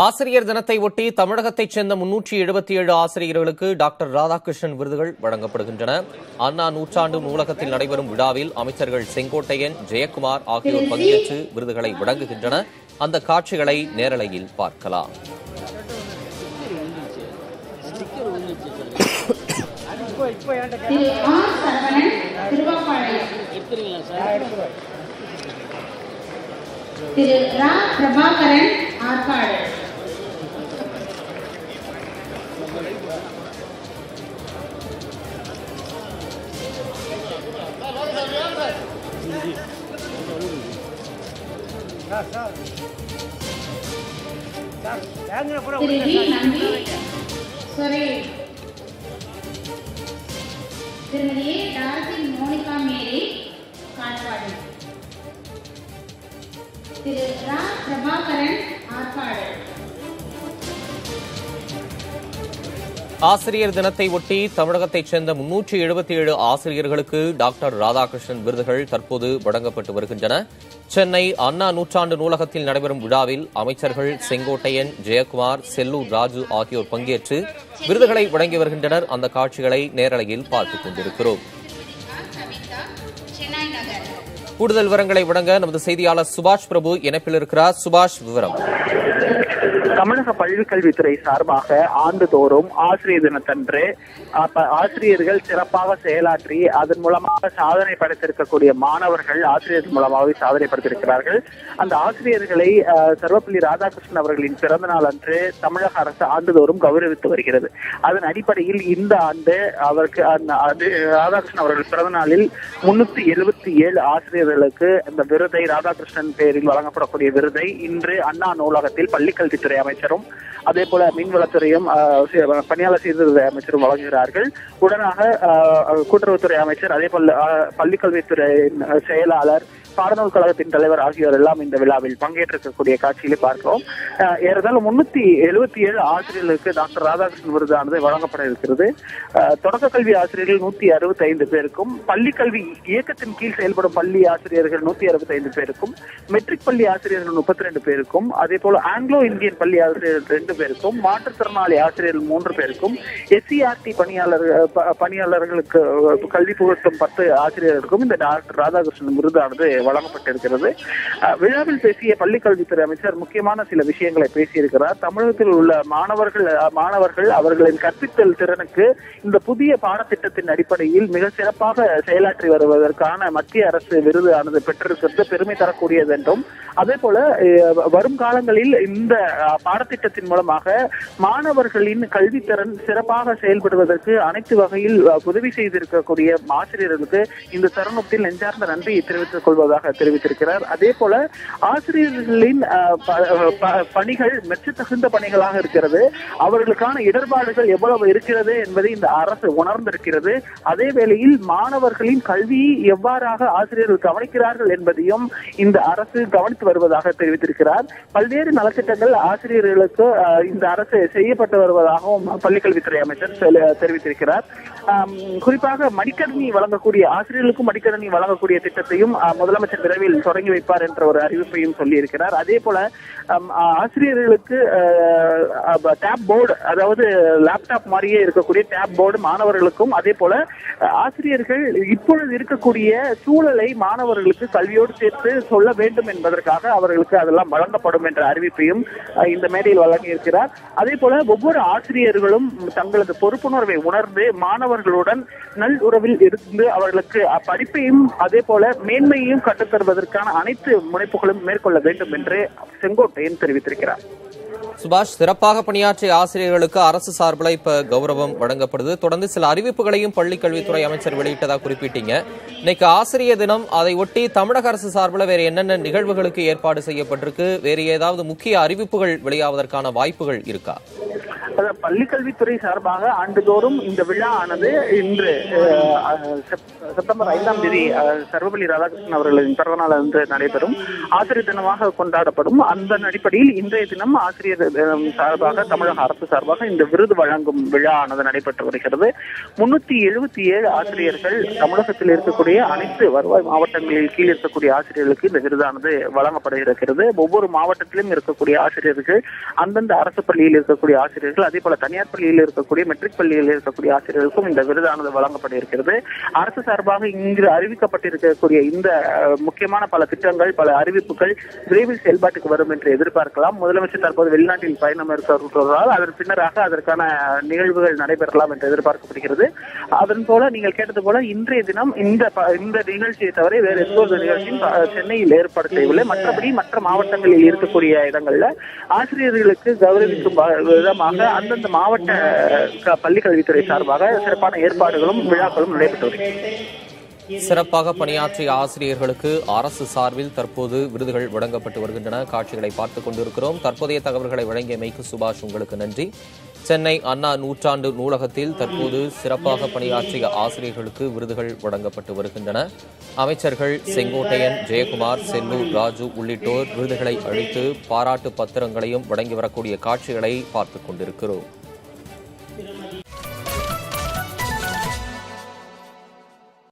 ஆசிரியர் தினத்தை ஒட்டி தமிழகத்தைச் சேர்ந்த 377 ஆசிரியர்களுக்கு டாக்டர் ராதாகிருஷ்ணன் விருதுகள் வழங்கப்படுகின்றன. அண்ணா நூற்றாண்டு நூலகத்தில் நடைபெறும் விழாவில் அமைச்சர்கள் செங்கோட்டையன், ஜெயக்குமார் ஆகியோர் பங்கேற்று விருதுகளை வழங்குகின்றனர். அந்த காட்சிகளை நேரலையில் பார்க்கலாம். திரு ரா பிரபாகரன் ஆற்காடு, திரு வி நந்தி சுரேஷ், திருமதி ஏ டார்சின் மோனிகா மேரி காட்பாடு, திரு ரா பிரபாகரன் ஆற்காடு. ஆசிரியர் தினத்தை ஒட்டி தமிழகத்தைச் சேர்ந்த 377 ஆசிரியர்களுக்கு டாக்டர் ராதாகிருஷ்ணன் விருதுகள் தற்போது வழங்கப்பட்டு வருகின்றன. சென்னை அண்ணா நூற்றாண்டு நூலகத்தில் நடைபெறும் விழாவில் அமைச்சர்கள் செங்கோட்டையன், ஜெயக்குமார், செல்லூர் ராஜு ஆகியோர் பங்கேற்று விருதுகளை வழங்கி வருகின்றனர். அந்த காட்சிகளை நேரலையில் பார்த்துக் கொண்டிருக்கிறோம். கூடுதல் விவரங்களை வழங்க நமது செய்தியாளர் சுபாஷ் பிரபு இணைப்பில் இருக்கிறார். சுபாஷ், விவரம். தமிழக பள்ளிக்கல்வித்துறை சார்பாக ஆண்டுதோறும் ஆசிரியர் தினத்தன்று ஆசிரியர்கள் சிறப்பாக செயலாற்றி அதன் மூலமாக சாதனை படைத்திருக்கக்கூடிய மாணவர்கள் ஆசிரியர் மூலமாக சாதனை படைத்திருக்கிறார்கள். அந்த ஆசிரியர்களை சர்வப்பள்ளி ராதாகிருஷ்ணன் அவர்களின் பிறந்த நாள் அன்று தமிழக அரசு ஆண்டுதோறும் கௌரவித்து வருகிறது. அதன் அடிப்படையில் இந்த ஆண்டு அவருக்கு ராதாகிருஷ்ணன் அவர்கள் பிறந்த நாளில் 377 ஆசிரியர்களுக்கு இந்த விருதை, ராதாகிருஷ்ணன் பெயரில் வழங்கப்படக்கூடிய விருதை இன்று அண்ணா நூலகத்தில் பள்ளிக்கல்வித்துறை அமைச்சரும் அதே போல மீன்வளத்துறையும் பணியாளர் சீர்திருத்த அமைச்சரும் வழங்குகிறார்கள். உடனாக கூட்டுறவுத்துறை அமைச்சர், அதே போல பள்ளிக்கல்வித்துறை செயலாளர், பாடநூல் கழகத்தின் தலைவர் ஆகியோர் எல்லாம் இந்த விழாவில் பங்கேற்றிருக்கக்கூடிய காட்சிகளை பார்க்கிறோம். ஏறத்தாழ 377 ஆசிரியர்களுக்கு டாக்டர் ராதாகிருஷ்ணன் விருதானது வழங்கப்பட இருக்கிறது. தொடக்க கல்வி ஆசிரியர்கள் 165 பேருக்கும், பள்ளிக்கல்வி இயக்கத்தின் கீழ் செயல்படும் பள்ளி ஆசிரியர்கள் 165 பேருக்கும், மெட்ரிக் பள்ளி ஆசிரியர்கள் 32 பேருக்கும், அதே போல ஆங்கிலோ இந்தியன் பள்ளி ஆசிரியர்கள் 2 பேருக்கும், மாற்றுத்திறனாளி ஆசிரியர்கள் 3 பேருக்கும், SCRT பணியாளர்களுக்கு கல்வி புகட்டும் 10 ஆசிரியர்களுக்கும் இந்த டாக்டர் ராதாகிருஷ்ணன் விருதானது வழங்கப்பட்டிருக்கிறது. விழாவில் பேசிய பள்ளிக்கல்வித்துறை அமைச்சர் முக்கியமான சில விஷயங்களை பேசியிருக்கிறார். தமிழகத்தில் உள்ள மாணவர்கள் அவர்களின் கற்பித்தல் திறனுக்கு இந்த புதிய பாடத்திட்டத்தின் அடிப்படையில் மிக சிறப்பாக செயலாற்றி வருவதற்கான மத்திய அரசு விருதானது பெற்றிருக்கிறது பெருமை தரக்கூடியது என்றும், அதே போல வரும் காலங்களில் இந்த பாடத்திட்டத்தின் மூலமாக மாணவர்களின் கல்வித்திறன் சிறப்பாக செயல்படுவதற்கு அனைத்து வகையில் உதவி செய்திருக்கக்கூடிய ஆசிரியர்களுக்கு இந்த தருணத்தில் நெஞ்சார்ந்த நன்றியை தெரிவித்துக் கொள்வதாக தெரிவித்திருக்கிறார். அதே போல ஆசிரியர்களின் பணிகள் மெச்சத்தகுந்த பணிகளாக இருக்கிறது. அவர்களுக்கான இடர்பாடுகள் எவ்வளவு இருக்கிறது என்பதை இந்த அரசு உணர்ந்திருக்கிறது. அதே வேளையில் மாணவர்களின் கல்வியை எவ்வாறாக ஆசிரியர்கள் கவனிக்கிறார்கள் என்பதையும் இந்த அரசு கவனித்து வருவதாக தெரிவித்திருக்கிறார். பல்வேறு நலத்திட்டங்கள் ஆசிரியர்களுக்கு இந்த அரசு செய்யப்பட்டு வருவதாகவும் பள்ளிக்கல்வித்துறை அமைச்சர் தெரிவித்திருக்கிறார். குறிப்பாக மடிக்கணினி வழங்கக்கூடிய ஆசிரியர்களுக்கும் மடிக்கணினி வழங்கக்கூடிய திட்டத்தையும் முதலமைச்சர் விரைவில் தொடங்கி வைப்பார் என்ற ஒரு அறிவிப்பையும் சொல்லி இருக்கிறார். அதே போல ஆசிரியர்களுக்கு டேப் போர்டு, அதாவது லேப்டாப் மாதிரியே இருக்கக்கூடிய டேப் போர்டு மாணவர்களுக்கும், அதே போல ஆசிரியர்கள் இப்பொழுது இருக்கக்கூடிய சூழலை மாணவர்களுக்கு கல்வியோடு சேர்த்து சொல்ல வேண்டும் என்பதற்காக அவர்களுக்கு அதெல்லாம் வழங்கப்படும் என்ற அறிவிப்பையும் இந்த மேடையில் வழங்கியிருக்கிறார். அதே போல ஒவ்வொரு ஆசிரியர்களும் தங்களது பொறுப்புணர்வை உணர்ந்து மாணவர்களுடன் நல் உறவில் இருந்து அவர்களுக்கு படிப்பையும் அதே போல மேன்மையையும் கற்றுத்தருவதற்கான அனைத்து முனைப்புகளும் மேற்கொள்ள வேண்டும் என்று செங்கோட்டையன் தெரிவித்திருக்கிறார். சுபாஷ், சிறப்பாக பணியாற்றிய ஆசிரியர்களுக்கு அரசு சார்பில் இப்ப கௌரவம் வழங்கப்படுது. தொடர்ந்து சில அறிவிப்புகளையும் பள்ளிக் கல்வித்துறை அமைச்சர் வெளியிட்டதா குறிப்பிட்டீங்க. இன்னைக்கு ஆசிரியர் தினம், அதை ஒட்டி தமிழக அரசு சார்பில் வேற என்னென்ன நிகழ்வுகளுக்கு ஏற்பாடு செய்யப்பட்டிருக்கு? வேறு ஏதாவது முக்கிய அறிவிப்புகள் வெளியாவதற்கான வாய்ப்புகள் இருக்கா? பள்ளிக்கல்வித்துறை சார்பாக ஆண்டுதோறும் இந்த விழா ஆனது இன்று செப்டம்பர் 5ஆம் தேதி சர்வபள்ளி ராதாகிருஷ்ணன் அவர்களின் பிறந்தநாள் அன்று நடைபெறும் ஆசிரியர் தினமாக கொண்டாடப்படும். அந்த அடிப்படையில் இன்றைய தினம் ஆசிரியர் தினம் சார்பாக தமிழக அரசு சார்பாக இந்த விருது வழங்கும் விழா ஆனது நடைபெற்று வருகிறது. 377 ஆசிரியர்கள் தமிழகத்தில் இருக்கக்கூடிய அனைத்து வருவாய் மாவட்டங்களில் கீழ் இருக்கக்கூடிய ஆசிரியர்களுக்கு இந்த விருதானது வழங்கப்பட இருக்கிறது. ஒவ்வொரு மாவட்டத்திலும் இருக்கக்கூடிய ஆசிரியர்கள், அந்தந்த அரசு பள்ளியில் இருக்கக்கூடிய ஆசிரியர்கள், அதே போல தனியார் பள்ளியில் இருக்கக்கூடிய மெட்ரிக் பள்ளியில் இருக்கக்கூடிய ஆசிரியர்களுக்கும் இந்த விருதானது வழங்கப்பட இருக்கிறது. அரசு சார்பாக இங்கு அறிவிக்கப்பட்டிருக்கக்கூடிய இந்த முக்கியமான பல திட்டங்கள், பல அறிவிப்புகள் விரைவில் செயல்பாட்டுக்கு வரும் என்று எதிர்பார்க்கலாம். முதலமைச்சர் தற்போது வெளிநாட்டில் பயணம் இருக்கிறார். அதன் பின்னராக அதற்கான நிகழ்வுகள் நடைபெறலாம் என்று எதிர்பார்க்கப்படுகிறது. அதன் போல நீங்கள் கேட்டது போல இன்றைய தினம் இந்த நிகழ்ச்சியை தவிர வேறு எந்த ஒரு நிகழ்ச்சியும் சென்னையில் ஏற்பாடு செய்யவில்லை. மற்றபடி மற்ற மாவட்டங்களில் இருக்கக்கூடிய இடங்கள்ல ஆசிரியர்களுக்கு கௌரவிக்கும் விதமாக அந்தந்த மாவட்ட பள்ளிக்கல்வித்துறை சார்பாக சிறப்பான ஏற்பாடுகளும் விழாக்களும் நடைபெற்று வருகிறது. சிறப்பாக பணியாற்றிய ஆசிரியர்களுக்கு அரசு சார்பில் தற்போது விருதுகள் வழங்கப்பட்டு வருகின்றன. காட்சிகளை பார்த்துக் கொண்டிருக்கிறோம். தற்போதைய தகவல்களை வழங்கியமைக்கு சுபாஷ் உங்களுக்கு நன்றி. சென்னை அண்ணா நூற்றாண்டு நூலகத்தில் தற்போது சிறப்பாக பணியாற்றிய ஆசிரியர்களுக்கு விருதுகள் வழங்கப்பட்டு வருகின்றன. அமைச்சர்கள் செங்கோட்டையன், ஜெயக்குமார், செல்லூர் ராஜு உள்ளிட்டோர் விருதுகளை அளித்து பாராட்டு பத்திரங்களையும் வழங்கி வரக்கூடிய காட்சிகளை பார்த்துக் கொண்டிருக்கிறோம்.